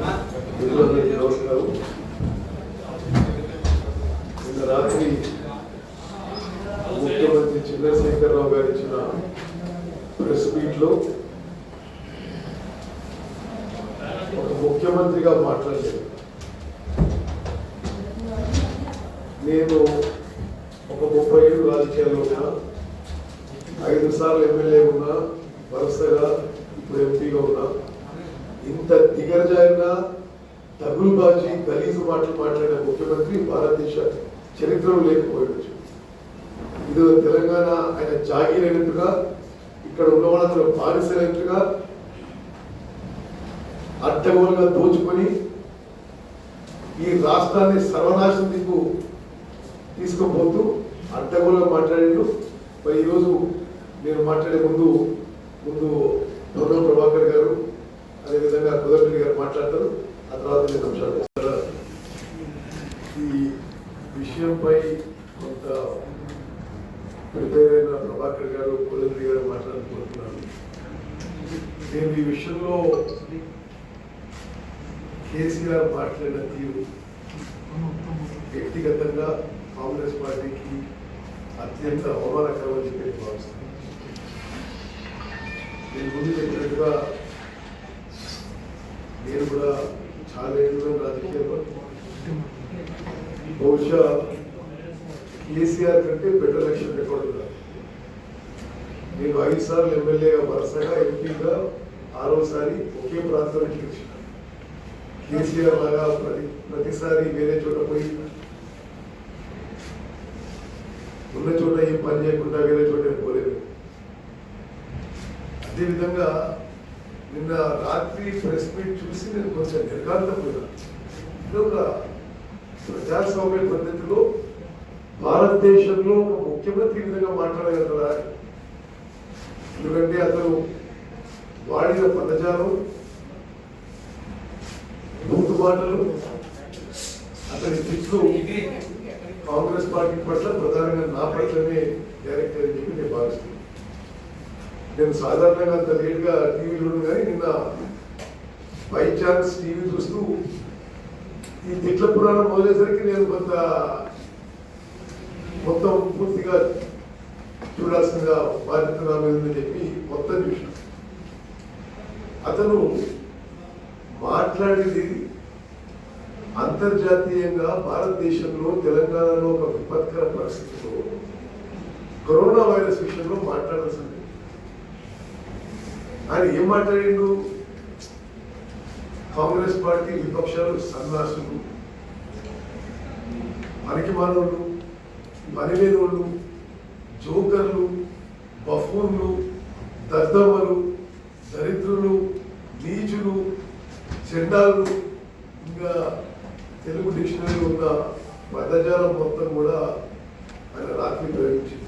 నమస్కారం. నిన్న రాత్రి ముఖ్యమంత్రి చంద్రశేఖరరావు గారు ఇచ్చిన ప్రెస్ మీట్లో ఒక ముఖ్యమంత్రిగా మాట్లాడలేదు. నేను ఒక 30 ఏళ్ళు రాజకీయాల్లో ఉన్నా, 5 సార్లు ఎమ్మెల్యే ఉన్నా, వరుసగా ఇప్పుడు ఎంపీగా ఉన్నా. ఇంత దిగజారిన తగులుబాజీ గలీజు మాటలు మాట్లాడే ముఖ్యమంత్రి భారతదేశ చరిత్రలో లేకపోవచ్చు. ఇది తెలంగాణ ఆయన జాగీరైనట్టుగా, ఇక్కడ ఉన్న వాళ్ళందరూ బానిసైనట్టుగా, అడ్డగోలుగా దోచుకొని ఈ రాష్ట్రాన్ని సర్వనాశనం దిక్కు తీసుకుపోతూ అడ్డగోలుగా మాట్లాడాడు. మరి ఈరోజు నేను మాట్లాడే ముందు గౌరవ ప్రభాకర్ గారు, అదేవిధంగా కుదరటి గారు మాట్లాడతారు. ఆ తర్వాత నేను అంశాలు చేస్తాను. ఈ విషయంపై కొంత ప్రిపేర్ అయిన ప్రభాకర్ గారు, కుదరటి గారు మాట్లాడుకుంటున్నాను. నేను ఈ విషయంలో కేసీఆర్ మాట్లాడిన తీరు వ్యక్తిగతంగా కాంగ్రెస్ పార్టీకి అత్యంత అవమానకరం అని చెప్పి భావిస్తాను. నేను ముందు చెప్పినట్టుగా నేను కూడా చాలా ఏళ్ళుగా రాజకీయాల్లో, బహుశా కేసీఆర్ కంటే బెటర్ ఎలక్షన్ రికార్డు కాదు. నేను 5 సార్లు ఎమ్మెల్యేగా, వరుసగా ఎంపీగా 6వసారి ఒకే ప్రాంతంలో గెలిచిన. కేసీఆర్ లాగా ప్రతిసారి వేరే చోట పోయి ఉన్న చోట ఏం పని చేయకుండా వేరే చోట పోలేదు. అదేవిధంగా నిన్న రాత్రి ప్రెస్ మీట్ చూసి నేను కొంచెం నిర్ఘాంతపోయినా. ఇది ఒక ప్రజాస్వామ్య పద్ధతిలో భారతదేశంలో ఒక ముఖ్యమంత్రి విధంగా మాట్లాడగలరా? ఎందుకంటే అతను వాడిన పదజాలం, బూతు మాటలు, అతని తిట్లు కాంగ్రెస్ పార్టీ పట్ల, ప్రధానంగా నా పట్లనే డైరెక్ట్ అని చెప్పి నేను భావిస్తున్నాను. నేను సాధారణంగా అంత లేట్గా టీవీ చూడను, కానీ నిన్న బై ఛాన్స్ టీవీ చూస్తూ ఈ తిట్ల పురాణం మొదలయ్యేసరికి నేను కొంత మొత్తం పూర్తిగా చూడాల్సిన బాధ్యత నా మీద ఉందని చెప్పి మొత్తం చూసిన. అతను మాట్లాడేది అంతర్జాతీయంగా భారతదేశంలో, తెలంగాణలో ఒక విపత్కర పరిస్థితిలో కరోనా వైరస్ విషయంలో మాట్లాడాల్సింది. ఆయన ఏం మాట్లాడిండు? కాంగ్రెస్ పార్టీ విపక్షాలు సన్నాసులు, పనికి మానవులు, పనిలేనోళ్ళు, జోకర్లు, బఫూన్లు, దద్దమ్మలు, దరిద్రులు, నీచులు, చెండాలు, ఇంకా తెలుగు డిక్షనరీలో ఉన్న పదజాలం మొత్తం కూడా ఆయన రాత్రి ప్రయోగించింది.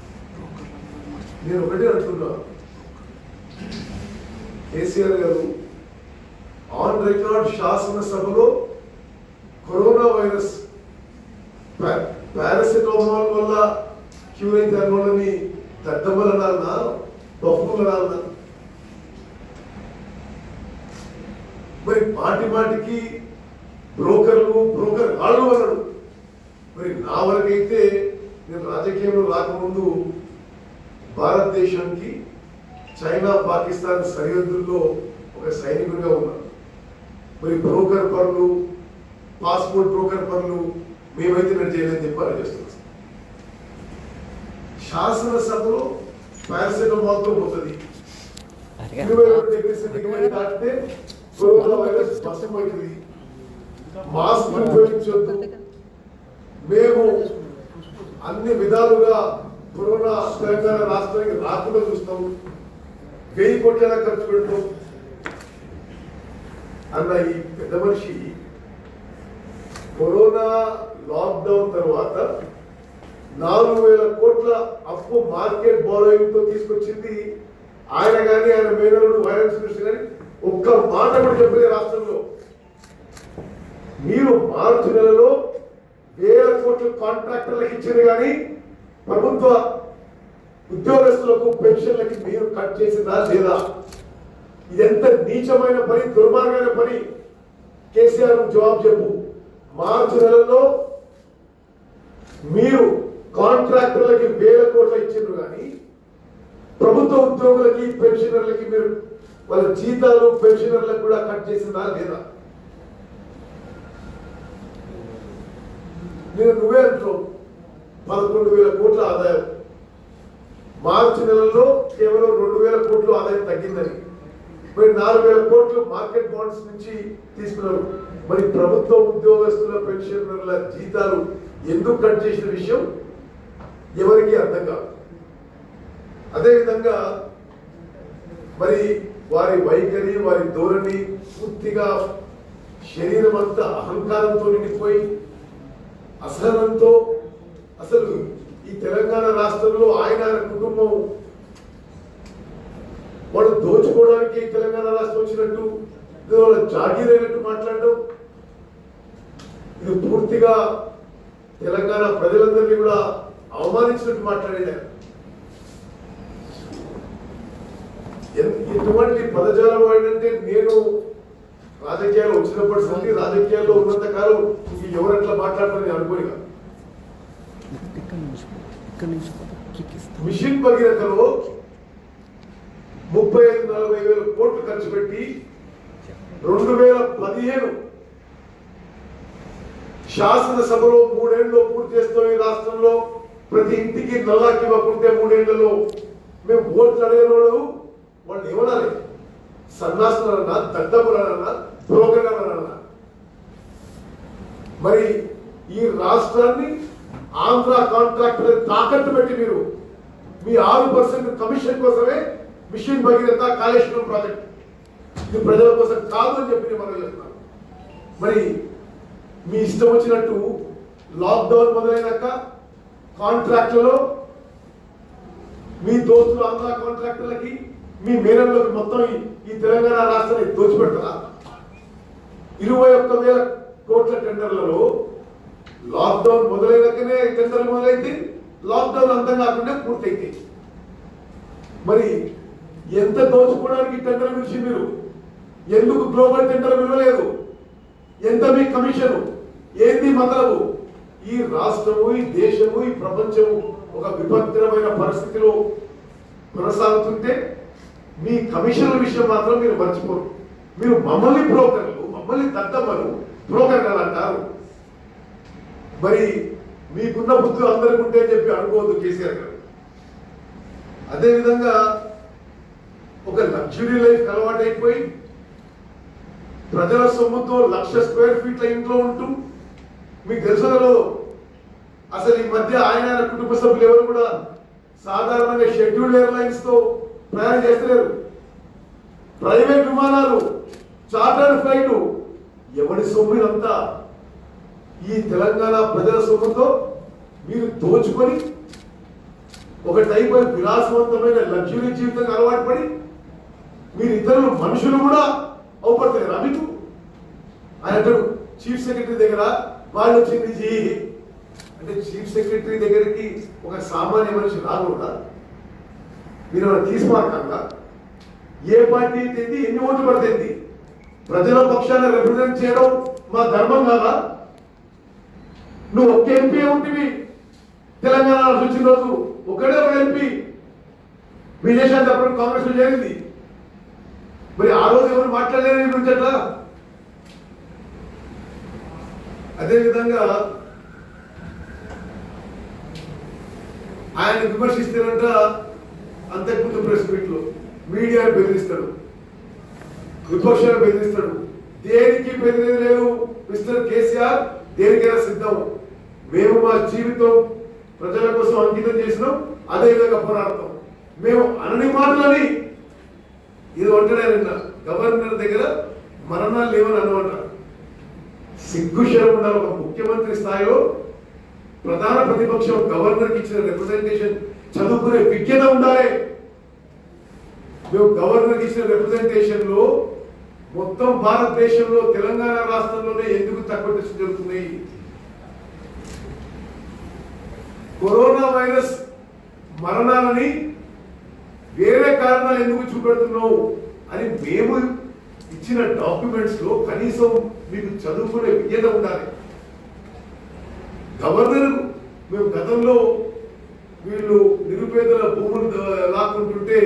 నేను ఒకటే అంటున్నా, కేసీఆర్ గారు ఆన్ రికార్డ్ శాసనసభలో కరోనా వైరస్ పారాసిటమాల్ వల్ల క్యూర్ అయితే అన్నోళ్ళని దద్దమ్మలనాలన్నా, బఫూన్లనాలన్నా? మరి మాటికి బ్రోకర్ వాళ్ళు అన్నాడు. మరి నా వరకైతే నేను రాజకీయంలో రాకముందు భారతదేశానికి చైనా, పాకిస్తాన్ సరిహద్దుల్లో ఒక సైనికుడిగా ఉన్నాను. మరి బ్రోకర్ పనులు, పాస్పోర్ట్ బ్రోకర్ పనులు మేమైతే నేను చేయలేదని చెప్పి ఆలోచిస్తున్నాను. శాసనసభలో పారాసిటమాల్తో పోతుంది, 22 డిగ్రీ సెంటిగ్రేడ్ దాటితే కరోనా వైరస్ స్పష్టమైంది. మాస్క్ ఉపయోగించొద్దు, మేము అన్ని విధాలుగా కరోనా తెలంగాణ రాష్ట్రానికి రాకుండా చూస్తాం, 1000 కోట్ల ఖర్చు పెడతాం అన్న ఈ పెద్ద మనిషి కరోనా లాక్డౌన్ తర్వాత 4000 కోట్ల అప్పు మార్కెట్ బారోయింగ్ తో తీసుకొచ్చింది ఆయన. కానీ ఆయన మేనలుడు ఫైనాన్స్ మినిస్టర్ కానీ ఒక్క మాట కూడా చెప్పలే రాష్ట్రంలో. మీరు మార్చి నెలలో 1000 కోట్ల కాంట్రాక్టర్లకు ఇచ్చింది, కానీ ప్రభుత్వ ఉద్యోగస్తులకు, పెన్షన్లకి మీరు కట్ చేసిందా లేదా? ఇదెంత నీచమైన పని, దుర్మార్గమైన పని కేసీఆర్ కేసీఆర్ జవాబు చెప్పు. మార్చి నెలలో మీరు కాంట్రాక్టర్లకి 1000 కోట్లు ఇచ్చిండ్రు, కానీ ప్రభుత్వ ఉద్యోగులకి పెన్షనర్లకి మీరు వాళ్ళ జీతాలు పెన్షనర్లకు కూడా కట్ చేసిందా లేదా? నేను నువ్వే అంటున్నావు 11,000 కోట్ల ఆదాయం, మార్చి నెలలో కేవలం 2,000 కోట్లు ఆదాయం తగ్గిందని, మరి 4,000 కోట్లు మార్కెట్ బాండ్స్ నుంచి తీసుకున్నారు. మరి ప్రభుత్వ ఉద్యోగస్తుల పెన్షనర్ల జీతాలు ఎందుకు కట్ చేసిన విషయం ఎవరికి అర్థం కాదు. అదేవిధంగా మరి వారి వైఖరి, వారి ధోరణి పూర్తిగా శరీరం అంతా అహంకారంతో నిండిపోయి అసహనంతో, అసలు ఈ తెలంగాణ రాష్ట్రంలో ఆయన కుటుంబం వాళ్ళు దోచుకోవడానికి తెలంగాణ రాష్ట్రం వచ్చినట్టు, వాళ్ళ జాగీరైనట్టు మాట్లాడడం, ఇది పూర్తిగా తెలంగాణ ప్రజలందరినీ కూడా అవమానించినట్టు మాట్లాడారు. ఎటువంటి పదజాలం వాడినంటే, నేను రాజకీయాలు వచ్చినప్పటి నుండి రాజకీయాల్లో ఉన్నంత కాలం ఎవరట్లా మాట్లాడతారని అనుకోనిగా. మిషన్ భగీరథలో 35-40 వేల కోట్లు ఖర్చు పెట్టి 2015 శాసనసభలో 3 ఏళ్లలో పూర్తి చేస్తాం. ఈ రాష్ట్రంలో ప్రతి ఇంటికి నల్లాకి ఇవ్వకుంటే 3 ఏళ్లలో మేము ఓట్లు అడగని వాళ్ళు ఏమనాలి? సన్నాసులన్నా, దద్దములన్నా, బ్రోకర్లన్నా. మరి ఈ రాష్ట్రాన్ని ఆంధ్ర కాంట్రాక్టర్ తాకట్టు పెట్టి మీరు మీ 6% కమిషన్ కోసమే మిషన్ భగీరథ కాళేశ్వరం ప్రాజెక్ట్, ఇది ప్రజల కోసం కాదు అని చెప్పి మనం చెప్తున్నాం. మరి మీ ఇష్టం వచ్చినట్టు లాక్డౌన్ మొదలైనాక కాంట్రాక్టులలో మీ దోస్తులు ఆంధ్ర కాంట్రాక్టర్లకి, మీ మేనర్లకు మొత్తం ఈ తెలంగాణ రాష్ట్రాన్ని దోచిపెడతారా? 21,000 కోట్ల టెండర్లలో లాక్డౌన్ మొదలైనాకనే టెండర్లు మొదలైతే, లాక్డౌన్ అంతం కాకుండా పూర్తయితే మరి ఎంత దోచుకోవడానికి టెండర్ గురించి మీరు ఎందుకు గ్లోబల్ టెండర్ విలువలేదు? ఎంత మీ కమిషన్ ఏంది మతలబు? ఈ రాష్ట్రము, ఈ దేశము, ఈ ప్రపంచము ఒక విపత్కరమైన పరిస్థితిలో కొనసాగుతుంటే మీ కమిషన్ల విషయం మాత్రం మీరు మర్చిపోరు. మీరు మమ్మల్ని బ్రోకర్లు, మమ్మల్ని దద్దమ్మలు, బ్రోకర్లు అంటారు. మరి మీకున్న బుద్ధులు అందరికీ ఉంటే అని చెప్పి అనుకోవద్దు కేసీఆర్ గారు. అదేవిధంగా ఒక లగ్జరీ లైఫ్ అలవాటైపోయి ప్రజల సొమ్ముతో 1,00,000 స్క్వేర్ ఫీట్ల ఇంట్లో ఉంటూ, మీకు తెలుసులో అసలు ఈ మధ్య ఆయన కుటుంబ సభ్యులు ఎవరు కూడా సాధారణంగా షెడ్యూల్డ్ ఎయిర్లైన్స్ తో ప్రయాణం చేస్తలేరు. ప్రైవేట్ విమానాలు, చార్టర్డ్ ఫ్లైట్, ఎవరి సొమ్మునంతా ఈ తెలంగాణ ప్రజల సొమ్ముతో మీరు దోచుకొని ఒక టైప్ ఆఫ్ విలాసవంతమైన లగ్జరీ జీవితంగా అలవాటు పడి మీరు ఇతరులు మనుషులు కూడా అవపడతలేరు. అమితు ఆయన చీఫ్ సెక్రటరీ దగ్గర వాళ్ళు వచ్చింది అంటే చీఫ్ సెక్రటరీ దగ్గరికి ఒక సామాన్య మనిషి రాకుండా మీరు తీసుమార్కంగా ఏ పార్టీ అయితే ఎన్ని ఓట్లు పడుతుంది, ప్రజల పక్షాన్ని రిప్రజెంట్ చేయడం మా ధర్మం కాదా? నువ్వు ఒక్క ఎంపీ ఉంటివి తెలంగాణ వచ్చిన రోజు, ఒకడే ఒక ఎంపీ విదేశాలు తప్పడం కాంగ్రెస్ లో జరిగింది. మరి ఆ రోజు ఎవరు మాట్లాడలేని గురించి అట్లా. అదేవిధంగా ఆయన విమర్శిస్తారంట అంతకుముందు ప్రెస్ మీట్ లో మీడియాను బెదిరిస్తాడు, విపక్షాలను బెదిరిస్తాడు. దేనికి బెదిరేది లేదు మిస్టర్ కేసీఆర్, దేనికైనా సిద్ధం. మేము మా జీవితం ప్రజల కోసం అంకితం చేసినాం, అదేవిధంగా పోరాడతాం. మేము అనని మాటలని ఇది అంటాడు గవర్నర్ దగ్గర మరణాలు లేవని అన్నమాట. సిగ్గుశరం ఉండాలి. ఒక ముఖ్యమంత్రి స్థాయిలో ప్రధాన ప్రతిపక్షం గవర్నర్కి ఇచ్చిన రిప్రజెంటేషన్ చదువుకునే విజ్ఞత ఉండాలి. మేము గవర్నర్కి ఇచ్చిన రిప్రజెంటేషన్ లో మొత్తం భారతదేశంలో తెలంగాణ రాష్ట్రంలోనే ఎందుకు తక్కువ టెస్ట్ జరుగుతుంది? కరోనా వైరస్ మరణాలని వేరే కారణాలు ఎందుకు చూపెడుతున్నావు అని మేము ఇచ్చిన డాక్యుమెంట్స్ లో కనీసం మీకు చదువుకునే విజ్ఞత ఉండాలి. గవర్నర్ మేము గతంలో వీళ్ళు నిరుపేదల భూములు లాక్కుంటుంటే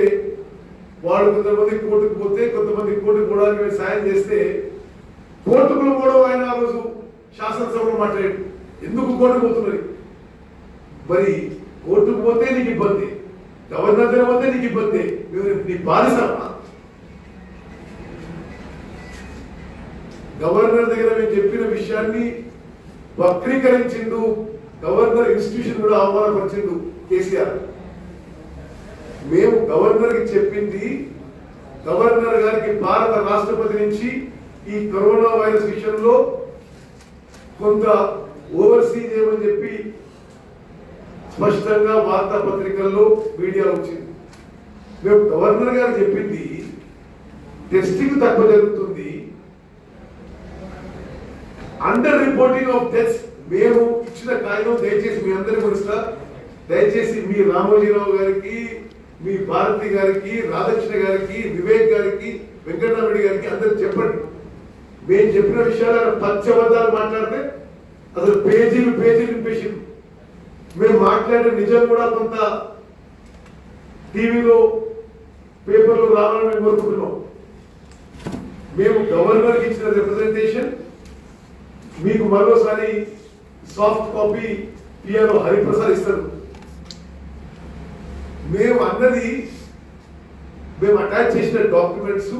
వాళ్ళు కొంతమంది కోర్టుకు పోతే కొంతమంది కోర్టుకు పోవడానికి సాయం చేస్తే కోర్టుకులు కూడా ఆయన ఆ రోజు శాసనసభలో మాట్లాడాడు. ఎందుకు కోర్టుకు పోతున్నది? మరి కోర్టుకు పోతే నీకు ఇబ్బంది, గవర్నర్ దగ్గర పోతే నీకు ఇబ్బంది, నీ బాధిస్తామా? గవర్నర్ దగ్గర మేము చెప్పిన విషయాన్ని వక్రీకరించిండు. గవర్నర్ ఇన్స్టిట్యూషన్ కూడా అవమానపరిచిండు కేసీఆర్. మేము గవర్నర్ కి చెప్పింది, గవర్నర్ గారికి భారత రాష్ట్రపతి నుంచి ఈ కరోనా వైరస్ విషయంలో కొంత ఓవర్సీ చేయమని చెప్పి స్పష్టంగా వార్తాపత్రికల్లో మీడియాలో వచ్చింది. మేము గవర్నర్ గారు చెప్పింది టెస్టింగ్ తక్కువ జరుగుతుంది, అండర్ రిపోర్టింగ్ ఆఫ్ డెత్స్. మేము ఇచ్చిన కాగితం దయచేసి మీ అందరికీ తెలుసా, దయచేసి మీ రామోజీరావు గారికి, మీ భారతి గారికి, రాధాకృష్ణ గారికి, వివేక్ గారికి, వెంకటరామరెడ్డి గారికి అందరికి చెప్పండి. మేము చెప్పిన విషయాలు పచ్చబద్దాలు మాట్లాడితే అసలు పేజీలు నింపేసింది. మేము మాట్లాడే నిజం కూడా కొంత టీవీలో పేపర్లో రావాలని మేము కోరుకుంటున్నాం. మేము గవర్నర్కి ఇచ్చిన రిప్రజెంటేషన్ మీకు మరోసారి సాఫ్ట్ కాపీ పిఆర్ఓ హరిప్రసాద్ ఇస్తారు. మేము అన్నది, మేము అటాచ్ చేసిన డాక్యుమెంట్స్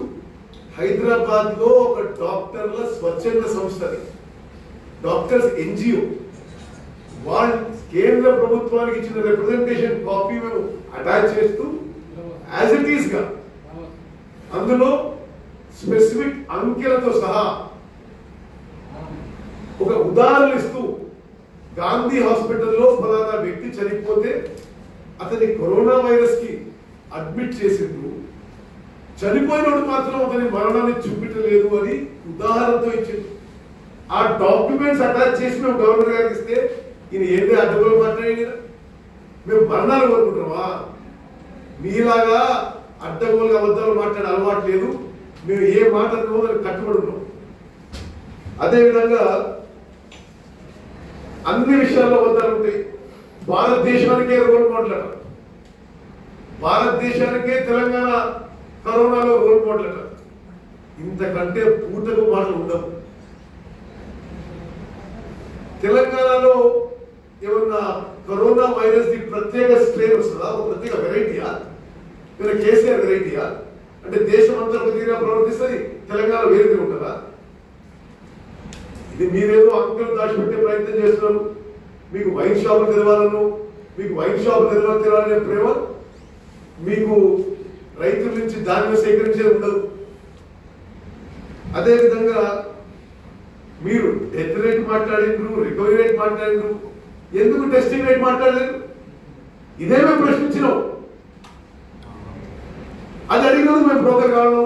హైదరాబాద్ లో ఒక డాక్టర్ల స్వచ్ఛంద సంస్థ, డాక్టర్స్ ఎన్జిఓ, వాళ్ళు కేంద్ర ప్రభుత్వానికి ఇచ్చిన రిప్రజెంటేషన్ కాపీ మేము అటాచ్ చేస్తూ యాజ్ ఇట్ ఈస్ గా అందులో స్పెసిఫిక్ అంకెలతో సహా ఒక ఉదాహరణ ఇస్తూ, గాంధీ హాస్పిటల్లో ఫలానా వ్యక్తి చనిపోతే అతని కరోనా వైరస్ కి అడ్మిట్ చేసిండు, చనిపోయినోడు మాత్రం అతని మరణాన్ని చూపించలేదు అని ఉదాహరణతో ఇచ్చింది. ఆ డాక్యుమెంట్స్ అటాచ్ చేసి మేము గవర్నర్ గారికి ఇస్తే ఈయన ఏంటి అడ్డగోలు మాట్లాడి, మేము మరణాలు కోరుకుంటున్నామా? మీలాగా అడ్డగోలుగా అబద్ధాలు మాట్లాడే అలవాటు లేదు. మేము ఏ మాట అనుకోమో దానికి కట్టుబడి ఉన్నాం. అదేవిధంగా అన్ని విషయాల్లో అబద్ధాలు ఉంటాయి. భారతదేశానికే రోల్ మోడల్ అట, భారతదేశానికే తెలంగాణ కరోనాలో రోల్ మోడల్ అట. ఇంతకంటే పూటకు మాటలు ఉండవు. తెలంగాణలో ఏమన్నా కరోనా వైరస్ ది ప్రత్యేక స్ట్రెయిన్ వస్తుందా? ఒక ప్రత్యేక వెరైటీయా? లేదా కేసీఆర్ వెరైటీయా? అంటే దేశం అంతా ప్రతిగా ప్రవర్తిస్తుంది, తెలంగాణ వేరే ఉంటుందా? ఇది మీరేదో అంకెలు దాచిపెట్టే ప్రయత్నం చేస్తున్నారు. మీకు వైన్ షాపులు తెరవాలను, మీకు వైన్ షాపులు తెరవాలనే ప్రేమ, మీకు రైతుల నుంచి ధాన్యం సేకరించేది ఉండదు. అదేవిధంగా మీరు డెత్ రేట్ మాట్లాడిండ్రు, రికవరీ రేట్ మాట్లాడిండ్రు, ఎందుకు టెస్టింగ్ రేట్ మాట్లాడలేదు? ఇదే మేము ప్రశ్నించినాం. అది అడిగినది మేము బ్రోకర్ కావడం,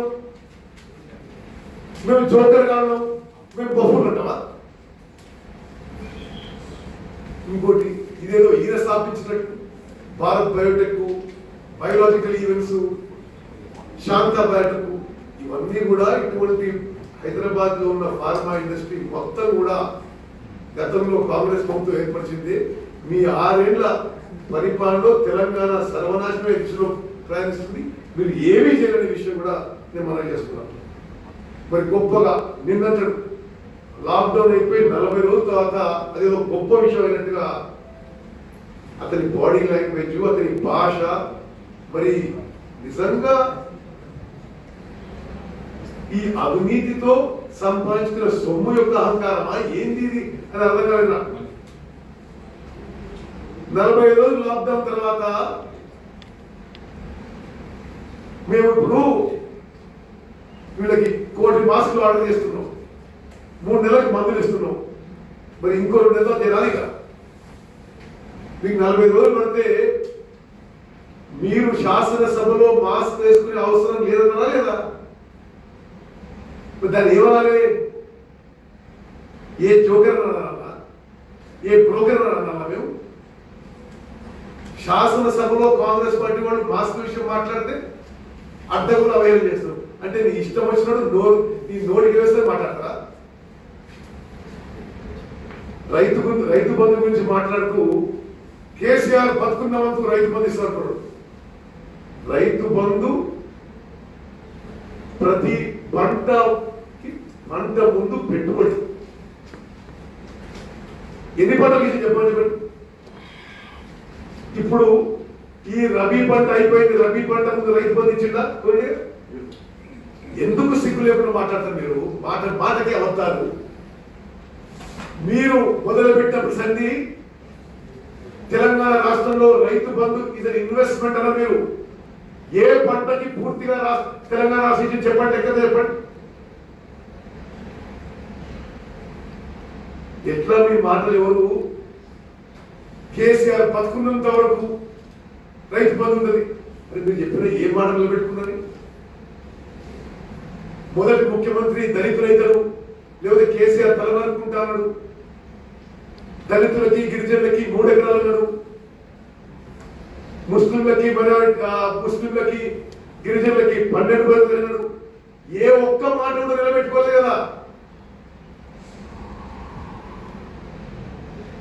మేము జోకర్ కావడం, మేము బహుమతులు అంటావా? ఇంకోటి ఇదేదో ఈయన స్థాపించినట్టు Bharat biotech, biological events, Shantha biotech, ఇవన్నీ కూడా ఇటువంటి హైదరాబాద్ లో ఉన్న ఫార్మా ఇండస్ట్రీ మొత్తం కూడా గతంలో కాంగ్రెస్ ప్రభుత్వం ఏర్పరిచింది. మీ 6 ఏళ్ల పరిపాలనలో తెలంగాణ సర్వనాశనమే దిశలో ప్రయాణిస్తుంది. మీరు ఏమీ చేయలేని విషయం కూడా నేను మనం చేస్తున్నాను. మరి గొప్పగా నిన్నటి లాక్డౌన్ అయిపోయి 40 రోజుల తర్వాత అదేదో గొప్ప విషయం అయినట్టుగా అతని బాడీ లాంగ్వేజ్, అతని భాష, మరి నిజంగా ఈ అవినీతితో సంపాదించుకున్న సొమ్ము యొక్క అహంకారమా ఏంది ఇది అని అర్థం కాలేదు నాకు. 40 రోజులు లాక్డౌన్ తర్వాత మేము ఇప్పుడు వీళ్ళకి 1 కోటి మాస్కులు ఆర్డర్ చేస్తున్నాం, 3 నెలలకు మందులు ఇస్తున్నాం. మరి ఇంకో 2 నెలలు తినాలిగా. మీకు 40 రోజులు పడితే మీరు శాసనసభలో మాస్క్ వేసుకునే అవసరం లేదన్నా లేదా? దాన్ని ఏమనాలి? ఏ జోకర్ అనాలా, ఏ బ్రోకర్ అనాలా? మేము శాసనసభలో కాంగ్రెస్ పార్టీ వాళ్ళు మాస్క్ విషయం మాట్లాడితే అడ్డగోలు అవహేళన చేస్తారు. అంటే నీ ఇష్టం వచ్చినప్పుడు నీ నోటికి వేస్తే మాట్లాడతారా? రైతు బంధు గురించి మాట్లాడుతూ కేసీఆర్ బతుకున్నవంతు రైతు బంధు ఇస్తున్నారు. రైతు బంధు ప్రతి పంట ముందు పెట్టుబడి. ఎన్ని పంటలు ఇచ్చి చెప్పండి. ఇప్పుడు ఈ రబీ పంట అయిపోయింది, రబీ పంట ముందు రైతు బంధు ఇచ్చిందా? ఎందుకు సిగ్గు లేకుండా మాట్లాడతారు మీరు? మాటకి అవతారు. మీరు మొదలుపెట్టినప్పుడు సంధి తెలంగాణ రాష్ట్రంలో రైతు బంధు ఇది ఇన్వెస్ట్మెంట్ అన్న మీరు ఏ పంటకి పూర్తిగా తెలంగాణ రాష్ట్రం చెప్పండి, ఎక్కడ చెప్పండి. ఎట్లా మీ మాటలు ఎవరు? కేసీఆర్ బతుకున్నంత వరకు రైతు బంధు ఉన్నది అని మీరు చెప్పిన ఏ మాటలు పెట్టుకున్నది? మొదటి ముఖ్యమంత్రి దళిత రైతులు లేకపోతే కేసీఆర్ తలననుకుంటాడు. దళితులకి గిరిజనులకి 3 ఎకరాలు అన్నాడు. ముస్లింలకి ముస్లింలకి గిరిజనులకి 12 బరువులు అన్నాడు. ఏ ఒక్క మాట కూడా నిలబెట్టుకోలేదు కదా.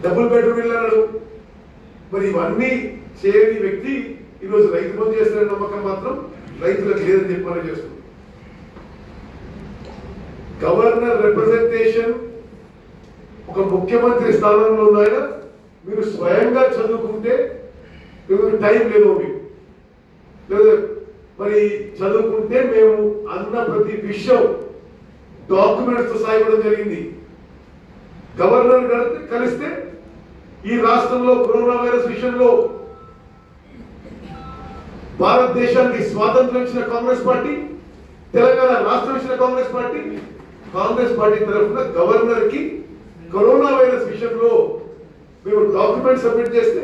డబుల్ బెడ్రూమ్ ఇల్లు అన్నాడు. మరి ఇవన్నీ చేయని వ్యక్తి ఈరోజు రైతు బంధు చేస్తున్న నమ్మకం మాత్రం రైతులకు లేదని చెప్పాలని చేస్తుంది. గవర్నర్ రిప్రజెంటేషన్ ఒక ముఖ్యమంత్రి స్థానంలో ఉన్నాయన మీరు స్వయంగా చదువుకుంటే టైం లేదు మీకు లేదా మరి చదువుకుంటే మేము అన్న ప్రతి విషయం డాక్యుమెంట్స్ తో సాయపడడం జరిగింది. గవర్నర్ కలిస్తే ఈ రాష్ట్రంలో కరోనా వైరస్ విషయంలో భారతదేశానికి స్వాతంత్రం ఇచ్చిన కాంగ్రెస్ పార్టీ, తెలంగాణ రాష్ట్రం ఇచ్చిన కాంగ్రెస్ పార్టీ తరఫున గవర్నర్ కి కరోనా వైరస్ విషయంలో మేము డాక్యుమెంట్ సబ్మిట్ చేస్తే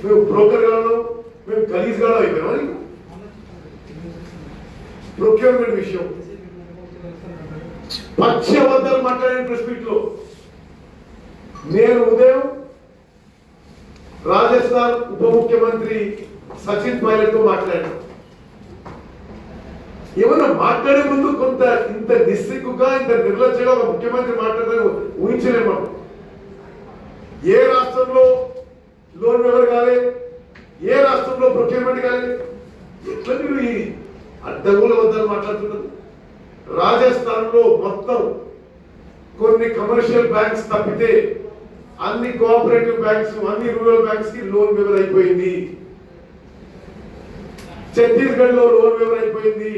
మేము బ్రోకర్ గాను మేము గలీజ్ గాను అయిపోయామని. ప్రొక్యూర్మెంట్ విషయం పచ్చి అబద్ధాలు మాట్లాడిన ప్రెస్ మీట్ లో నేను ఉదయం రాజస్థాన్ ఉప ముఖ్యమంత్రి సచిన్ పైలట్ తో మాట్లాడాను. ఏమన్నా మాట్లాడే ముందు కొంత ఇంత నిస్సిగ్గుగా ఇంత నిర్లక్ష్యంగా ఒక ముఖ్యమంత్రి మాట్లాడదని ఊహించలేము. ఏ రాష్ట్రంలో లోన్ ఎవరు కాలే, ఏ రాష్ట్రంలో ప్రొక్యూర్మెంట్ కాలే, ఎట్లా మీరు ఈ అడ్డగోల వద్దని మాట్లాడుతున్నారు? రాజస్థాన్ లో మొత్తం కొన్ని కమర్షియల్ బ్యాంక్స్ తప్పితే అన్ని కోఆపరేటివ్ బ్యాంక్స్ అన్ని రూరల్ బ్యాంక్స్ కి లోన్ వేవర్ అయిపోయింది. ఛత్తీస్గఢ్ లో లోన్ వేవర్ అయిపోయింది.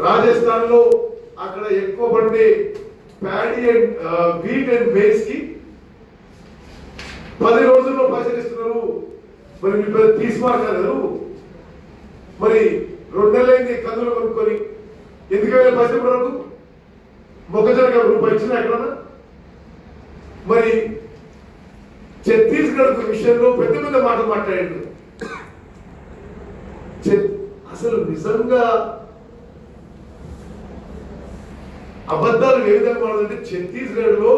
రాజస్థాన్ లో అక్కడ ఎక్కువ పండే paddy and wheat and mace కి 10 రోజుల్లో పైసలు ఇస్తున్నారు. మరి మీ పేరు తీసుమార్కారు. మరి 2 నెలలైంది కందులు కొనుక్కొని ఎందుకు వేరే పైసలు వరకు మొక్కజొన్న రూపాయి ఇచ్చినా ఎక్కడన్నా? మరి ఛత్తీస్గఢ్ విషయంలో పెద్ద పెద్ద మాటలు మాట్లాడాడు. అసలు నిజంగా అబద్ధాలు ఏ విధంగా వాడాలంటే ఛత్తీస్గఢ్ లో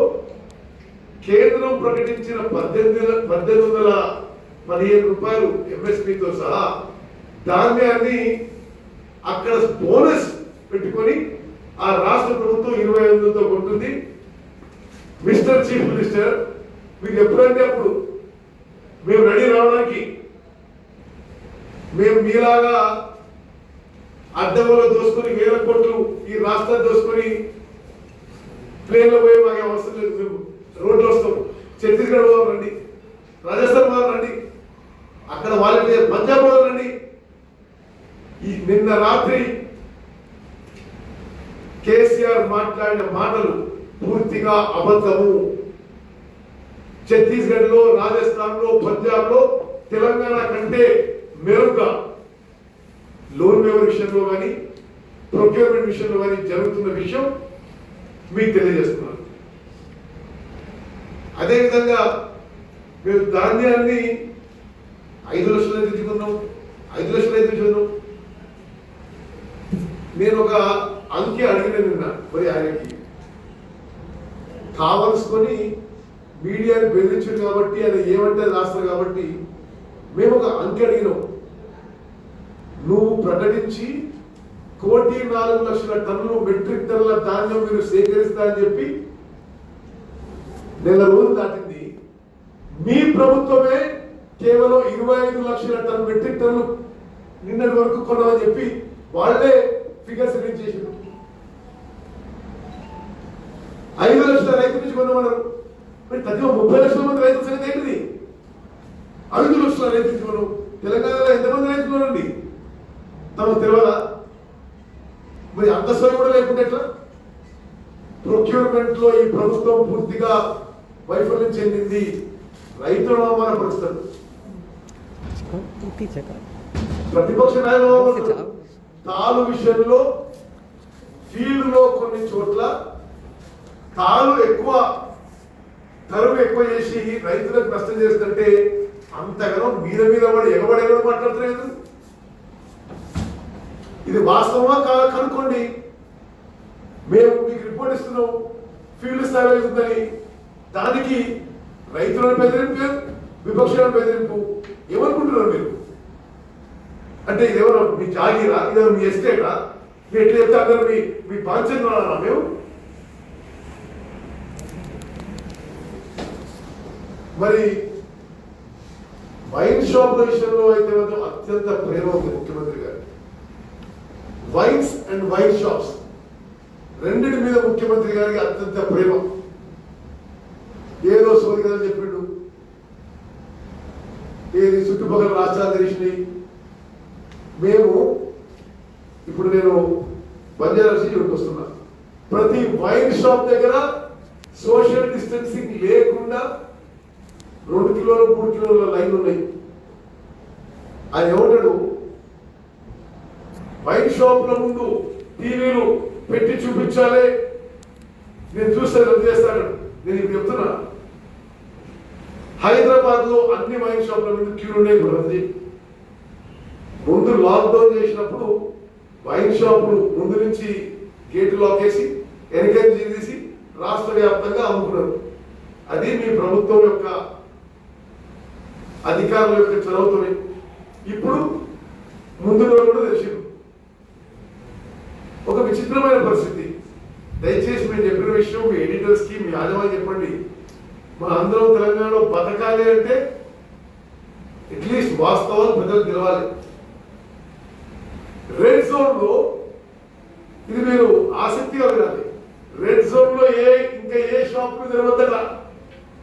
కేంద్రం ప్రకటించిన 1815 రూపాయలు ఎంఎస్పీతో సహా ధాన్యాన్ని అక్కడ బోనస్ పెట్టుకొని ఆ రాష్ట్ర ప్రభుత్వం 2500తో కొంటుంది. మిస్టర్ చీఫ్ మినిస్టర్, మీకు ఎప్పుడంటే అప్పుడు మేము రెడీ రావడానికి, మేము మీలాగా అడ్డగోలో దోసుకొని 1000 కోట్లు ఈ రాష్ట్రాన్ని దోసుకొని ప్లేన్లో పోయి మాకు అవసరం లేదు, మేము రోడ్లు వస్తాం. ఛత్తీస్గఢ్ వాళ్ళు రండి, రాజస్థాన్ వాళ్ళు రండి, అక్కడ వాళ్ళకి పంజాబ్ వాళ్ళు రండి. ఈ నిన్న రాత్రి కేసీఆర్ మాట్లాడిన మాటలు పూర్తిగా అబద్ధము. ఛత్తీస్గఢ్ లో, రాజస్థాన్ లో, పంజాబ్ లో తెలంగాణ కంటే మెరుగ్గా లోన్ వేవర్ విషయంలో కానీ ప్రొక్యూర్మెంట్ విషయంలో కానీ జరుగుతున్న విషయం మీకు తెలియజేస్తున్నారు. అదేవిధంగా మేము ధాన్యాన్ని 5 లక్షలు తెచ్చుకున్నాం, 5 లక్షలు తెచ్చుకున్నాం. నేను ఒక అంకె అడిగిన నిన్న, మరి ఆయనకి కావలసుకొని మీడియాని బెదిరించారు కాబట్టి ఆయన ఏమంటే రాస్తారు కాబట్టి మేము ఒక అంకె అడిగినాం. నువ్వు ప్రకటించి 1,04,00,000 టన్నులు మెట్రిక్ టన్నుల ధాన్యం మీరు సేకరిస్తా అని చెప్పి నెల రోజులు దాటింది. మీ ప్రభుత్వమే కేవలం 25 లక్షల టన్ను మెట్రిక్ టన్నులు నిన్నటి వరకు కొన్నామని చెప్పి వాళ్ళే ఫిగర్స్ రిలీజ్ చేశారు. 5 లక్షల రైతు నుంచి కొన్నామన్నారు. మరి ప్రతి 30 లక్షల మంది రైతుల సంగతి ఏంటిది? 5 లక్షల రైతు నుంచి కొన్నాం. తెలంగాణలో ఎంతమంది రైతులు ఉన్నారండి? తమకు తెలియదా? మరి అంత సోయి కూడా లేకుండా ఎట్లా? ప్రొక్యూర్మెంట్ లో ఈ ప్రభుత్వం పూర్తిగా వైఫల్యం చెందింది. రైతులను అవమానపరుస్తారు. ప్రతిపక్ష నాయకులు తాలు విషయంలో ఫీల్డ్ లో కొన్ని చోట్ల తాలు ఎక్కువ తరువు ఎక్కువ చేసి రైతులకు నష్టం చేస్తుంటే అంతగానో మీద మీద వాడు ఎగబడి మాట్లాడలేదు. ఇది వాస్తవమా కాదా కనుక్కోండి. మేము మీకు రిపోర్ట్ ఇస్తున్నాం ఫీల్డ్ స్థాయిలో ఉందని. దానికి రైతులను బెదిరింపు, విపక్షాలను బెదిరింపు. ఏమనుకుంటున్నారు మీరు? అంటే ఇదేమో మీ జాగీరా, ఇదేమో మీ ఎస్టేటా? మీ ఎట్లా చెప్తే అందరూ మీ బాధ్యత మేము. మరి వైన్ షాప్ విషయంలో అయితే మాత్రం అత్యంత ప్రేమ ఉంది ముఖ్యమంత్రి గారు. వైన్స్ అండ్ వైన్ షాప్స్ రెండింటి మీద ముఖ్యమంత్రి గారికి అత్యంత ప్రేమ. ఏదో సోది కదా చెప్పిండు, ఏది చుట్టుపక్కల రాష్ట్రాలు తెలిసినాయి. మేము ఇప్పుడు నేను బంజారాసి వస్తున్నా, ప్రతి వైన్ షాప్ దగ్గర సోషల్ డిస్టెన్సింగ్ లేకుండా 2 కిలోలు 3 కిలోల లైన్ ఉన్నాయి. ఆయన ఏమంటాడు, వైన్ షాప్ లో ముందు టీవీలు పెట్టి చూపించాలి, నేను చూస్తే రద్దు చేస్తాను. నేను ఇప్పుడు చెప్తున్నా, హైదరాబాద్ లో అన్ని వైన్ షాప్ల ముందు క్యూలు ఉన్నాయి. రద్దు ముందు లాక్డౌన్ చేసినప్పుడు వైన్ షాపులు ముందు నుంచి గేటు లాక్ వేసి ఎన్కరేజ్ చేసి రాష్ట్ర వ్యాప్తంగా అమ్ముకున్నారు. అది మీ ప్రభుత్వం యొక్క అధికారుల యొక్క చొరవతోనే. ఇప్పుడు ముందు కూడా తెలిసింది. ఒక విచిత్రమైన పరిస్థితి. దయచేసి మేము చెప్పిన విషయం మీ ఎడిటర్స్ కి, మీ యాజమాన్యం చెప్పండి. మన అందరం తెలంగాణలో బతకాలి అంటే అట్లీస్ట్ వాస్తవాలు ప్రజలకు తెలవాలి. రెడ్ జోన్ లో ఇది మీరు ఆసక్తిగా వినాలి. రెడ్ జోన్ లో ఇంకా ఏ షాప్ తెరవద్దట.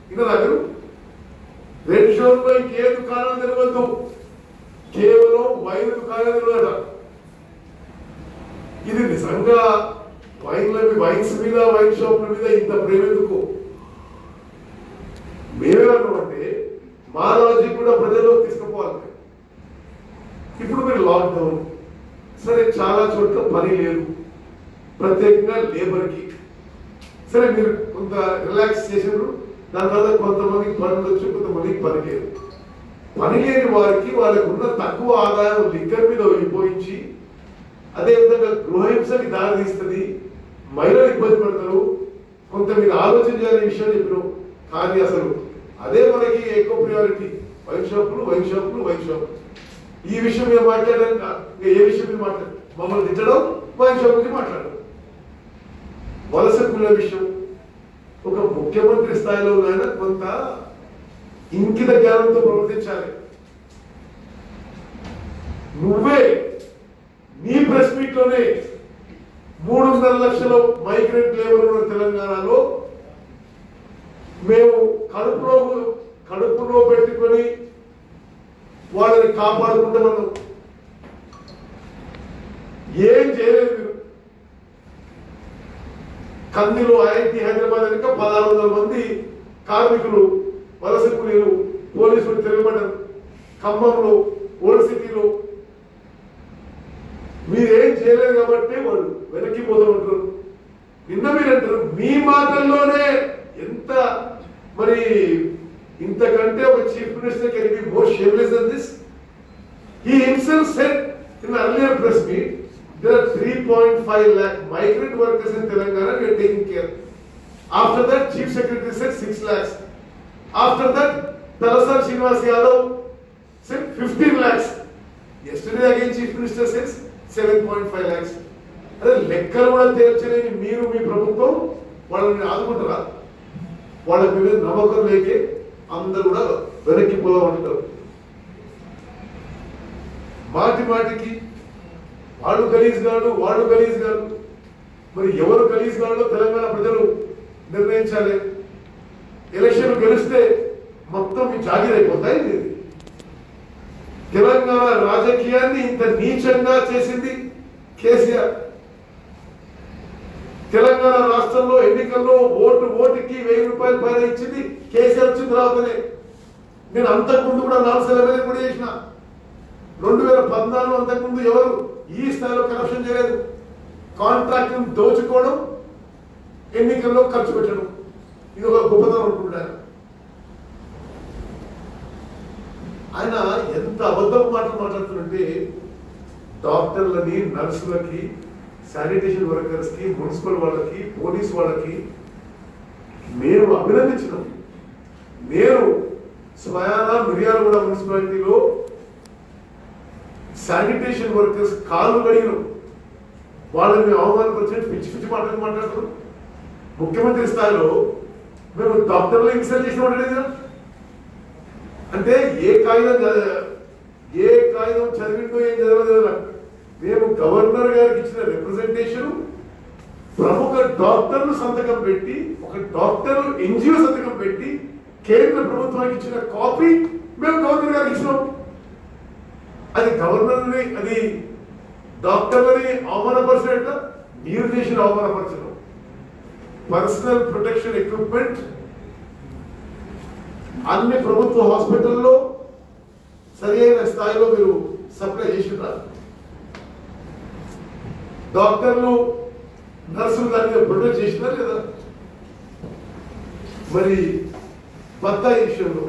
వినరా మీరు? రెడ్ జోన్ లో ఇంకే దుకాణాలు తెరవద్దు, కేవలం వైన్ దుకాణాలు తెరవదట. ఇది నిజంగా వైన్స్ మీద వైన్ షాప్ల మీద ఇంత ప్రేమ ఎందుకు? మేమేమన్నామంటే మా లాజిక్ కూడా ప్రజల్లోకి తీసుకుపోవాలి. ఇప్పుడు మీరు లాక్డౌన్ సరే, చాలా చోట్ల పని లేదు, ప్రత్యేకంగా లేబర్ కి. సరే మీరు కొంత రిలాక్స్ చేసినప్పుడు దాని వల్ల కొంతమందికి పని ఉండొచ్చు, కొంతమందికి పని లేదు. పని లేని వారికి వాళ్ళకు ఉన్న తక్కువ ఆదాయం లిక్కర్ మీద విపోయించి అదేవిధంగా గృహహింసకి దారి తీస్తుంది, మహిళలు ఇబ్బంది పడతారు. కొంత మీరు ఆలోచన చేయాలనే విషయం చెప్పినాం. కానీ అసలు అదే మనకి ఎక్కువ ప్రియారిటీ. వైన్ షాపులు వైన్ షాపులు వైన్ షాపులు. ఈ విషయం మీద మాట్లాడడం, ఏ విషయం మీద మాట్లాడు, మమ్మల్ని తిట్టడం, వైన్ షాప్ గురించి మాట్లాడడం. వలస కూల విషయం ఒక ముఖ్యమంత్రి స్థాయిలో అయినా కొంత ఇంకిత జ్ఞానంతో ప్రవర్తించాలి. నువ్వే నీ ప్రెస్ మీట్ లోనే 3.5 లక్షల మైగ్రెంట్ లేబర్ ఉన్న తెలంగాణలో మేము కడుపులో పెట్టుకొని వాళ్ళని కాపాడుకుంటామన్నాం. ఏం చేయలేదు మీరు. కందిలో ఐఐటి హైదరాబాద్ కనుక 1600 మంది కార్మికులు వలస కూలీలు పోలీసులు తిరగబడ్డారు. ఖమ్మంలో ఓల్డ్ సిటీలో మీరేం చేయలేదు కాబట్టి వాళ్ళు వెనక్కిపోతామంటారు. నిన్న మీరు అంటారు మీ మాటల్లోనే ఎంత మరి ఇంతకంటే ఒక chief minister can be more shameless than this. He himself said in earlier press meet there are 3.5 lakh migrant workers in Telangana we are taking care. After that chief secretary said 6 lakhs. After that Talasar Srinivas Yadav said 15 lakhs. Yesterday again chief minister says 7.5 lakhs. అదే లెక్కలు కూడా తేల్చలేని మీరు మీ ప్రభుత్వం వాళ్ళని ఆదుకుంటారా? వాళ్ళ మీద నమ్మకం లేకే అందరూ కూడా వెనక్కి పోదామంటారు. మాటి మాటికి వాడు గలీజ్ గాడు, వాడు గలీజ్ గాడు. మరి ఎవరు గలీజ్ గాడో తెలంగాణ ప్రజలు నిర్ణయించాలి. ఎలక్షన్ గెలిస్తే మొత్తం మీ జాగీరైపోతాయి. తెలంగాణ రాజకీయాన్ని ఇంత నీచంగా చేసింది కేసీఆర్. తెలంగాణ రాష్ట్రంలో ఎన్నికల్లో ఓటుకి 1000 రూపాయల పైన ఇచ్చింది కేసీఆర్ వచ్చిన తర్వాతనే. నేను అంతకుముందు కూడా 4 సార్లు కూడా చేసిన. 2014 అంతకుముందు ఎవరు ఈ స్థాయిలో కరప్షన్ చేయలేదు. కాంట్రాక్ట్ దోచుకోవడం, ఎన్నికల్లో ఖర్చు పెట్టడం, ఇది ఒక గొప్పతనం అనుకుంటారు. ఆయన ఎంత అబద్ధపు మాటలు మాట్లాడుతుంటే డాక్టర్లని, నర్సులకి, శానిటేషన్ వర్కర్స్ కి, మున్సిపల్ వాళ్ళకి, పోలీస్ వాళ్ళకి మేము అభినందించినాం. నేను స్వయాన మిర్యాలగూడ మున్సిపాలిటీలో శానిటేషన్ వర్కర్స్ కాళ్ళు కడిగినాం. వాళ్ళని మేము అవమానపరిచినట్టు పిచ్చి పిచ్చి మాటలు మాట్లాడుతున్నాం. ముఖ్యమంత్రి స్థాయిలో మేము డాక్టర్లు ఇన్సల్ట్ చేసిన కదా. అంటే ఏ కాగితం చదివిందో ఏం చదవలేదు. మేము గవర్నర్ గారికి ఇచ్చిన రిప్రజెంటేషన్ ప్రముఖ డాక్టర్లు సంతకం పెట్టి, ఒక డాక్టర్ ఎన్జిఓ సంతకం పెట్టి కేంద్ర ప్రభుత్వానికి ఇచ్చిన కాపీ మేము గవర్నర్ గారికి ఇచ్చినాం. అది గవర్నర్ని, అది డాక్టర్లని అవమానపరిచినట్ట మీరు చేసిన అవమానపరచడం. పర్సనల్ ప్రొటెక్షన్ ఎక్విప్మెంట్ అన్ని ప్రభుత్వ హాస్పిటల్లో సరైన స్థాయిలో మీరు సప్లై చేసినారు. డాక్టర్లు, నర్సులు దాని మీద ప్రొటెక్ట్ చేసినారు కదా. మరి బత్తాయి విషయంలో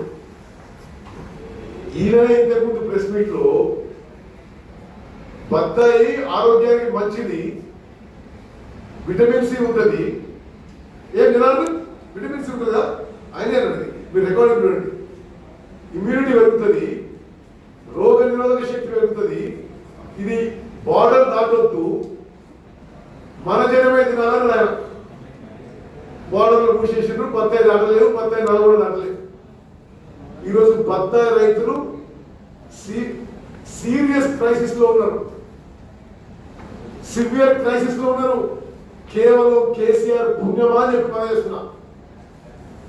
ఈయన ఇంతకుముందు ప్రెస్ మీట్ లో బత్తాయి ఆరోగ్యానికి మంచిది, విటమిన్ సి ఉంటుంది. ఏం జనాలు విటమిన్ సి ఉంటుందా? ఆయనే అన్నది. మీరు రికార్డింగ్ చూడండి. ఇమ్యూనిటీ పెరుగుతుంది, రోగ నిరోధక శక్తి పెరుగుతుంది, ఇది బార్డర్ దాటొద్దు, మన జనమే తినాలని ఆయన బార్డర్లో మూసేసిండ్రు. బత్తాయి దాటలేదు, బత్తాయి నాలుగు కూడా దాటలేదు. ఈరోజు బత్తాయి రైతులు సీరియస్ క్రైసిస్ లో ఉన్నారు, సివియర్ క్రైసిస్ లో ఉన్నారు. కేవలం కేసీఆర్ పుణ్యమా అని చెప్పి పనిచేస్తున్నా.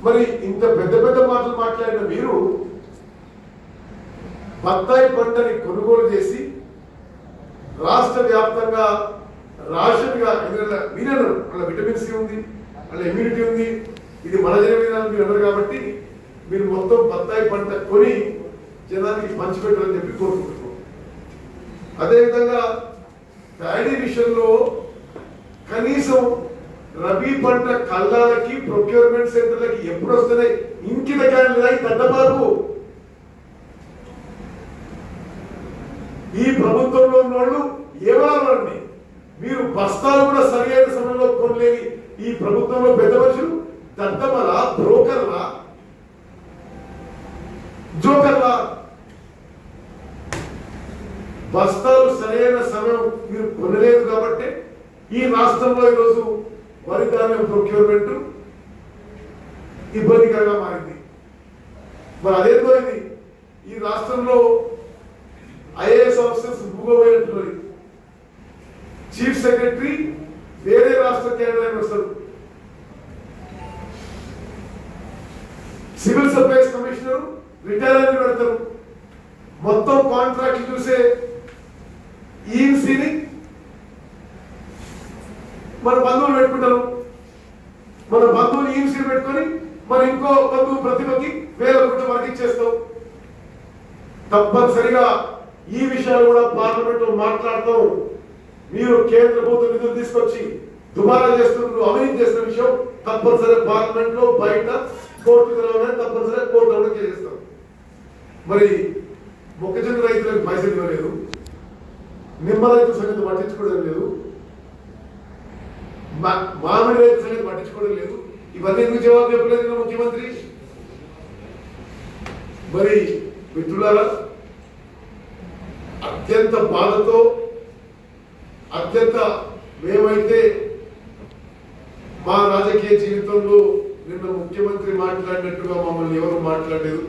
మరి ఇంత పెద్ద పెద్ద మాటలు మాట్లాడిన మీరు బత్తాయి పంటని కొనుగోలు చేసి రాష్ట్ర వ్యాప్తంగా రేషన్ గా, మీరన్నారు అలా విటమిన్ సి ఉంది, అలా ఇమ్యూనిటీ ఉంది, ఇది మన జన విధానం మీరు అన్నారు. కాబట్టి మీరు మొత్తం బత్తాయి పంట కొని జనానికి పంచిపెట్టాలని చెప్పి కోరుకుంటున్నాం. అదేవిధంగా ప్యాడీ విషయంలో కనీసం రబీ పంట కల్లాలకి, ప్రొక్యూర్మెంట్ సెంటర్లకి ఎప్పుడు వస్తున్నాయి? ఇంకిత క్యాన్లకి దద్దబాబు. ఈ ప్రభుత్వంలో ఉన్నోళ్ళు ఏమన్నారండి? మీరు బస్తాలు కూడా సరైన సమయంలో కొనలేని ఈ ప్రభుత్వంలో పెద్ద మనుషులు దద్దమలా, బ్రోకర్లా, జోకర్లా. బస్తాలు సరైన సమయం మీరు కొనలేదు కాబట్టి ఈ రాష్ట్రంలో ఈరోజు వరి ధాన్యం ప్రొక్యూర్మెంట్ ఇబ్బందికరంగా మారింది. మరి అదేంటో ఇది ఈ రాష్ట్రంలో ఐఏఎస్ ఆఫీసర్స్ భూగోపోయినట్టు, చీఫ్ సెక్రటరీ వేరే రాష్ట్ర కేంద్రానికి వస్తారు, సివిల్ సప్లైస్ కమిషనర్ రిటైర్ అని పెడతారు. మొత్తం కాంట్రాక్ట్ చూసే ఈఎన్సీని మన బంధువులు పెట్టుకుంటారు. మన బంధువులు ఈఎన్సీ పెట్టుకొని మన ఇంకో బంధువు ప్రతిభకి 1000 కోట్ల వరకు ఇచ్చేస్తాం. తప్పనిసరిగా ఈ విషయాలు కూడా పార్లమెంట్ లో మాట్లాడతాం. మీరు కేంద్ర ప్రభుత్వ నిధులు తీసుకొచ్చి దుబారా చేస్తున్నారు, అవినీతి చేస్తున్న విషయం తప్పనిసరిగా పార్లమెంట్ లో, బయట కోర్టులో తప్పనిసరిగా కోర్టులో చేస్తాం. మరి మొక్కజొన్న రైతులకు పైసలు ఇవ్వలేదు, నిమ్మ రైతు సంగతి పట్టించుకోవడం లేదు, మామిడి రైతు సంగతి పట్టించుకోవడం లేదు. ఇవన్నీ ఎందుకు జవాబు చెప్పలేదు ముఖ్యమంత్రి? మరి మిత్రులారా, అత్యంత బాధతో అత్యంత మేమైతే మా రాజకీయ జీవితంలో నిన్న ముఖ్యమంత్రి మాట్లాడినట్టుగా మమ్మల్ని ఎవరు మాట్లాడలేదు.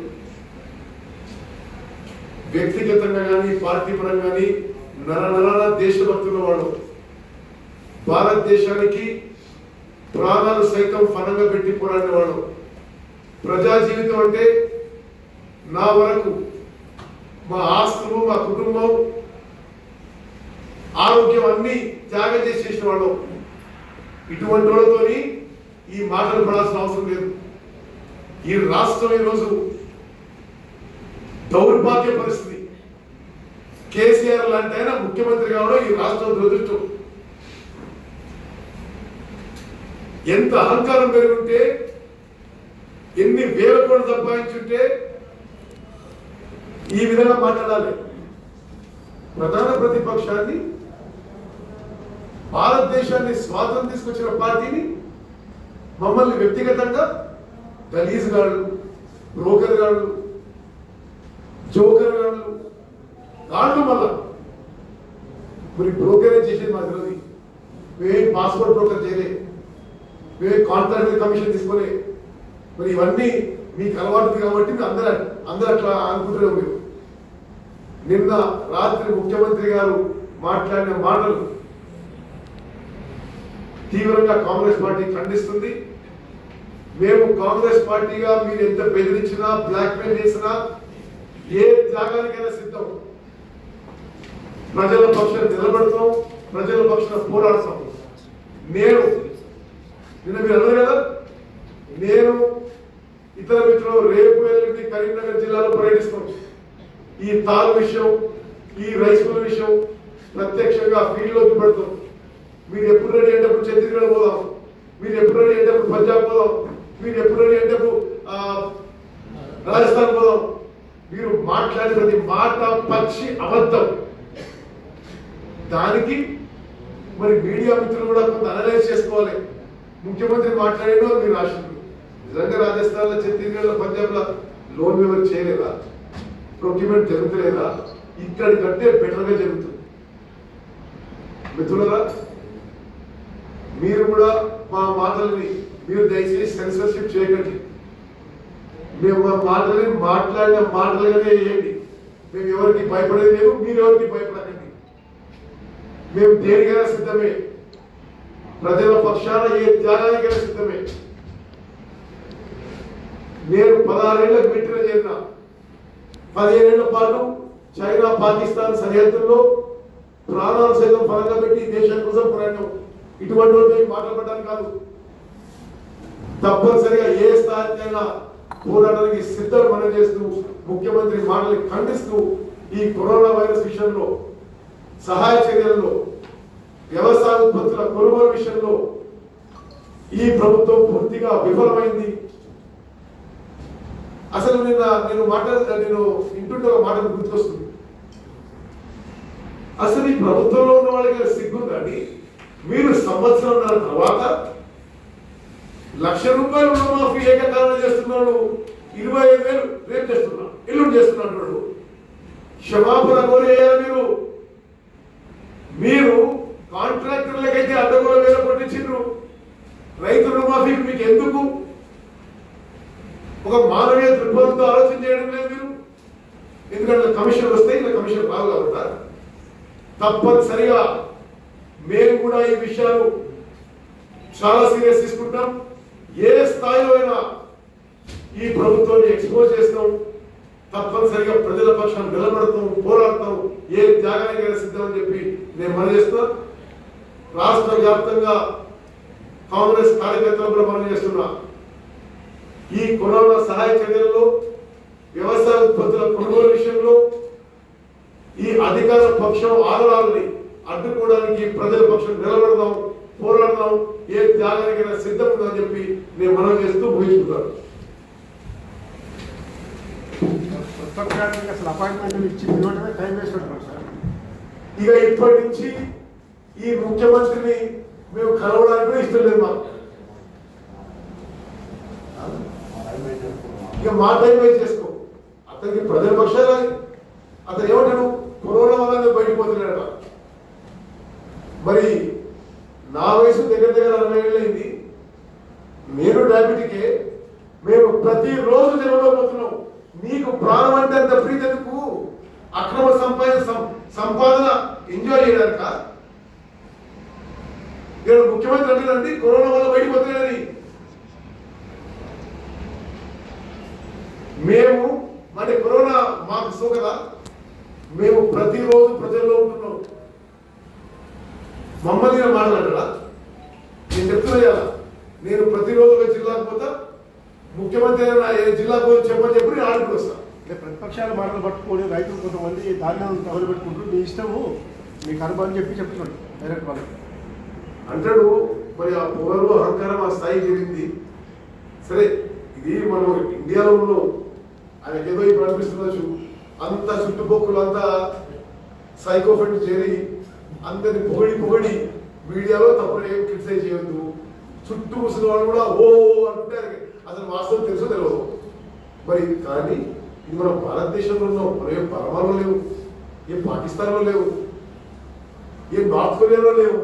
వ్యక్తిగతంగా కానీ పార్టీ పరంగా కానీ నరనరాల దేశభక్తుల వాళ్ళు భారతదేశానికి ప్రాణాలు సైతం ఫలంగా పెట్టి పోరాడిన వాళ్ళు. ప్రజా జీవితం అంటే నా వరకు మా ఆస్తులు, మా కుటుంబం, ఆరోగ్యం అన్ని త్యాగం చేసేసిన వాళ్ళు. ఇటువంటి వాళ్ళతోని ఈ మాటలు పడాల్సిన అవసరం లేదు. ఈ రాష్ట్రం ఈరోజు దౌర్భాగ్య పరిస్థితి. కేసీఆర్ లాంటి ఆయన ముఖ్యమంత్రి కావడం ఈ రాష్ట్రం దురదృష్టం. ఎంత అహంకారం పెరుగుంటే, ఎన్ని వేల కోట్లు సంపాదించుంటే ఈ విధంగా మాట్లాడాలి. ప్రధాన ప్రతిపక్షాన్ని, భారతదేశాన్ని స్వాతంత్రం తీసుకొచ్చిన పార్టీని మమ్మల్ని వ్యక్తిగతంగా గలీజ్ గాళ్ళు, బ్రోకర్ గాళ్ళు, జోకర్ గాళ్ళు మళ్ళా మరి బ్రోకరే చేసేది మా తెలియదు. మేమే పాస్పోర్ట్ బ్రోకర్ చేయలే, మేమే కాంట్రాక్ట్ కమిషన్ తీసుకోలే. మరి ఇవన్నీ మీకు అలవాటు కాబట్టి అందరూ అట్లా అనుకుంటున్నాం. మీరు నిన్న రాత్రి ముఖ్యమంత్రి గారు మాట్లాడిన మాటలు తీవ్రంగా కాంగ్రెస్ పార్టీ ఖండిస్తుంది. మేము కాంగ్రెస్ పార్టీగా మీరు ఎంత బెదిరించినా, బ్లాక్మెయిల్ చేసినా, ఏ త్యాగానికైనా సిద్ధం. ప్రజల పక్షాన నిలబడతాం, ప్రజల పక్షాన పోరాడతాం. నిన్న మీరు అన్నారు కదా, నేను ఇతర మిత్రులు రేపు ఎల్లుండి కరీంనగర్ జిల్లాలో పర్యటిస్తాం. ఈ తాల్ విషయం, ఈ రైస్ మిల్ విషయం ప్రత్యక్షంగా ఫీల్డ్ లోకి పెడతాం. మీరు ఎప్పుడు రెడీ అంటే అప్పుడు ఛత్తీస్గఢ్ పోదాం, మీరు ఎప్పుడు రెడీ అంటే అప్పుడు పంజాబ్ పోదాం, మీరు ఎప్పుడు రెడీ అంటే అప్పుడు రాజస్థాన్ పోదాం. మీరు మాట్లాడే ప్రతి మాట పచ్చి అబద్ధం. దానికి మరి మీడియా మిత్రులు కూడా కొంత అనలైజ్ చేసుకోవాలి. ముఖ్యమంత్రి మాట్లాడేటో మీరు రాష్ట్రం నిజంగా రాజస్థాన్ లో, ఛత్తీస్గఢ్ లో, పంజాబ్ లో లోన్ వివర్ చేయలేదా? ప్రొక్యూర్మెంట్ జరుగుతలేదా? ఇక్కడి కంటే బెటర్ గా జరుగుతుంది. మిత్రులరా, మీరు కూడా మా మాటల్ని మీరు దయచేసి సెన్సర్షిప్ చేయకండి. మేము మా మాటల్ని మాట్లాడిన మాటలుగానే వేయండి. మేము ఎవరికి భయపడేది లేదు, మీరు ఎవరికి భయపడకండి. మేము దేనికైనా సిద్ధమే, ప్రజల పక్షాన ఏ త్యాగానికైనా సిద్ధమే. నేను 16 ఏళ్లకు మిలిటరీ చేరిన, 15 ఏళ్ల పాటు చైనా పాకిస్తాన్ సరిహద్దుల్లో ప్రాణాలు సైతం ఫలంగా పెట్టి దేశం కోసం పోరాటం. ఇటువంటి వాళ్ళు మాట్లాడడానికి కాదు, తప్పనిసరిగా ఏ స్థాయికైనా పోరాటానికి సిద్ధం మనం చేస్తూ ముఖ్యమంత్రి మాటలు ఖండిస్తూ ఈ కరోనా వైరస్ విషయంలో, సహాయ చర్యల్లో, వ్యవసాయ ఉత్పత్తుల కొనుగోలు విషయంలో ఈ ప్రభుత్వం పూర్తిగా విఫలమైంది. అసలు నేను ఇంటుంటే ఒక మాట గుర్తుకొస్తుంది. అసలు ఈ ప్రభుత్వంలో ఉన్న వాళ్ళకి సిగ్గుందండి. మీరు సంవత్సరంన్నర తర్వాత 1,00,000 రూపాయలు రుణమాఫీ ఏకకాలంలో చేస్తున్నాడు, 25,000 రేపు చేస్తున్నాడు, ఎల్లుండి చేస్తున్నాడు. క్షమాపణ కోరేయాలి. మీరు కాంట్రాక్టర్లకైతే అడ్డగోల వేల కొట్టించారు. రైతు రుణమాఫీకి మీకు ఎందుకు ఒక మానవీయ దృక్పథంతో ఆలోచన చేయడం లేదు మీరు? ఎందుకంటే కమిషన్ వస్తాయి, ఇలా కమిషన్ బాగా ఉంటారు. తప్పనిసరిగా మేము కూడా ఈ విషయాలు చాలా సీరియస్ తీసుకుంటాం. ఏ స్థాయిలో అయినా ఈ ప్రభుత్వాన్ని ఎక్స్పోజ్ చేస్తాం. తప్పనిసరిగా ప్రజల పక్షాన్ని నిలబడతాం, పోరాడతాం, ఏ త్యాగానికైనా సిద్ధం అని చెప్పి నేను మనం చేస్తా. రాష్ట్ర వ్యాప్తంగా కాంగ్రెస్ కార్యకర్తలు కూడా మనం చేస్తున్నా. ఈ కరోనా సహాయ చర్యల్లో, వ్యవసాయ ఉత్పత్తుల కొనుగోలు విషయంలో ఈ అధికార పక్షం ఆదరాలని అడ్డుకోవడానికి ప్రజల పక్షం నిలబడదాం, పోరాడదాం, ఏ త్యాగానికైనా సిద్ధం ఉందని చెప్పి నేను మనం చేస్తూ ముగించుకుంటాను. అసలు అపాయింట్మెంట్ ఇచ్చి టైం వేస్ట్ ఉంటున్నాం సార్. ఇక ఇప్పటి నుంచి ఈ ముఖ్యమంత్రిని మేము కలవడానికి కూడా ఇష్టం లేదు మాకు. ఇక మా టైం వేస్ట్ చేసుకో. అతనికి ప్రజల పక్షాలు అతను ఏమంటాడు, కరోనా వల్ల బయటకు పోతున్నాడట. మరి నా వయసు దగ్గర దగ్గర 60 ఏళ్ళు అయింది. నేను డయాబెటికే. మేము ప్రతిరోజు జనంలో పోతున్నాం. నీకు ప్రాణం అంటే అంత ప్రీతి ఎందుకు? అక్రమ సంపాదన ఎంజాయ్ చేయడానిక? ఇక్కడ ముఖ్యమంత్రి అంటారండి కరోనా వల్ల బయటకు వస్తున్నాడని. మేము మరి కరోనా మాకు సోకదా? మేము ప్రతిరోజు ప్రజల్లో ఉంటున్నాం. మమ్మల్ని మాట్లాడరా? నేను చెప్తున్నా, నేను ప్రతిరోజు జిల్లాకు పోతా, ముఖ్యమంత్రి ఏ జిల్లాకు పోయి చెప్పని చెప్పి నేను ఆడుకుని వస్తాను. ప్రతిపక్షాలు మాటలు పట్టుకొని రైతులు కొంతమంది ధాన్యాలను తగలబెట్టుకుంటూ మీ ఇష్టము మీకు అనుభవం చెప్పి చెప్తున్నాడు డైరెక్ట్ వాళ్ళకి అంటాడు. మరి ఆ పొగరు అహంకారం ఆ స్థాయి జరిగింది. సరే, ఇది మనం ఇండియాలో ఉన్నాం. ఆయనకి ఏదో ఇప్పుడు అనిపిస్తుండొచ్చు, అంత చుట్టుపక్కల అంతా సైకోఫెంట్ చేరి అందరిని పొగడి మీడియాలో తప్పుడు ఏం క్రిటిసైజ్ చేయొద్దు. చుట్టూ కూర్చున్న వాళ్ళు కూడా ఓ అంటుంటే అసలు వాస్తవం తెలుసో తెలియదు. మరి కానీ ఇది మనం భారతదేశంలో ఉన్నాం. మనం ఏం పరమాలో లేవు, ఏం పాకిస్తాన్లో లేవు, ఏం నార్త్ కొరియాలో లేవు.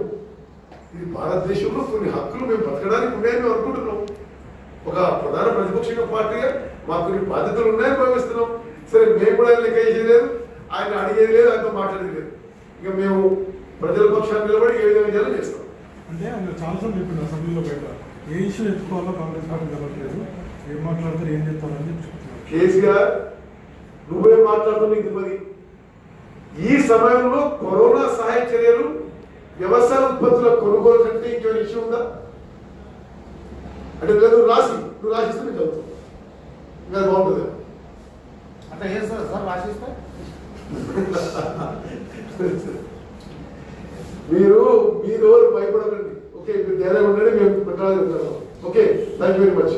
ఇది భారతదేశంలో కొన్ని హక్కులు మేము బతకడానికి ఉన్నాయని మేము అనుకుంటున్నాం. ఒక ప్రధాన ప్రతిపక్ష పార్టీగా మాకు కొన్ని బాధ్యతలు ఉన్నాయని భావిస్తున్నాం. సరే, మేము కూడా లెక్క చేసేది లేదు, ఆయన అడిగేది లేదు, ఆయనతో మాట్లాడేది లేదు. ఇక మేము ప్రజల పక్షాన్ని నిలబడి ఏ విధంగా చేస్తాం. అంటే ఆయన చాలాసార్లు చెప్పిండు అసెంబ్లీలో బయట ఏ ఇష్యూ ఎత్తుకోవాలో కాంగ్రెస్ పార్టీ జరగట్లేదు, ఏం మాట్లాడతారు ఏం చెప్తారని చెప్తున్నారు. కేసీఆర్ నువ్వే మాట్లాడుతున్నా ఇది. మరి ఈ సమయంలో కరోనా సహాయ చర్యలు, వ్యవసాయ ఉత్పత్తుల కొనుగోలు కంటే ఇంకేమైనా ఇష్యూ ఉందా? అంటే నువ్వు రాసిస్తే నేను చదువుతాను. ఇంకా బాగుంటుంది. అట్లా చేస్తారు సార్ రాసిస్తే మీరు భయపడకండి. ఓకే, మీరు ధైర్యంగా ఉండండి. మేము పెట్టాలని చెప్తాను. Okay, thank you very much.